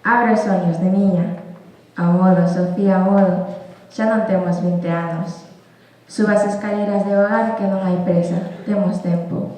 Abre os soños de niña. Amodo, Sofía, amodo. Xa non temos 20 anos. Suba as escaleras de hogar que non hai presa. Temos tempo.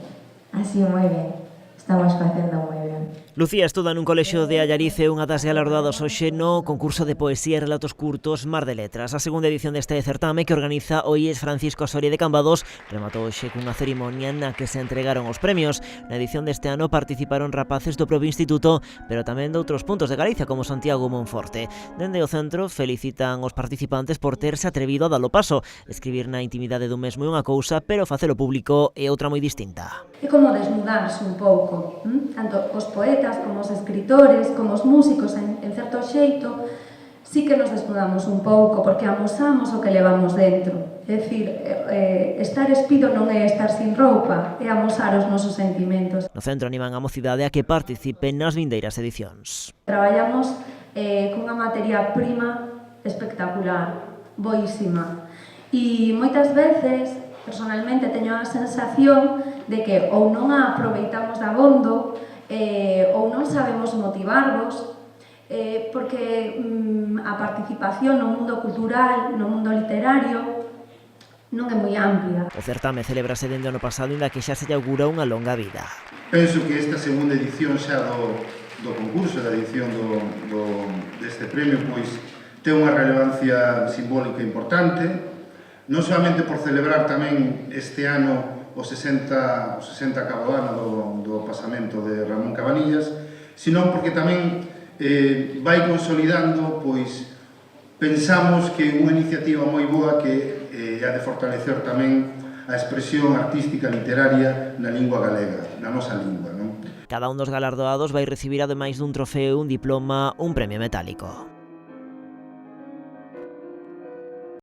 Así, moi ben. Estamos facendo moi ben. Lucía estuda nun colexio de Allariz e unha das galardoadas hoxe no concurso de poesía e relatos curtos Mar de Letras. A segunda edición deste certame que organiza o IES Francisco Soria de Cambados rematou hoxe cunha cerimonia na que se entregaron os premios. Na edición deste ano participaron rapaces do propio instituto, pero tamén de outros puntos de Galicia, como Santiago Monforte. Dende o centro felicitan os participantes por terse atrevido a dalo paso. Escribir na intimidade dun mesmo é unha cousa, pero facelo público é outra moi distinta. É como desnudarse un pouco, tanto os poetas como os escritores, como os músicos, en certo xeito, sí que nos desnudamos un pouco, porque amosamos o que levamos dentro. É dicir, estar espido non é estar sin roupa, é amosar os nosos sentimentos. No centro animan a mocidade a que participen nas vindeiras edicións. Traballamos cunha materia prima espectacular, boísima, e moitas veces, personalmente, teño a sensación de que ou non a aproveitamos dabondo ou non sabemos motivarvos, porque a participación no mundo cultural, no mundo literario, non é moi amplia. O certame celebrase dende o ano pasado, inda que xa se lle augura unha longa vida. Penso que esta segunda edición xa do concurso, da edición deste premio, pois ten unha relevancia simbólica importante, non solamente por celebrar tamén este ano o 60 cabo ano do pasamento de Ramón Cabanillas, sino porque tamén vai consolidando, pois, pensamos que unha iniciativa moi boa que ha de fortalecer tamén a expresión artística literaria na lingua galega, na nosa lingua, non? Cada un dos galardoados vai recibir, ademais dun trofeo, un diploma, un premio metálico.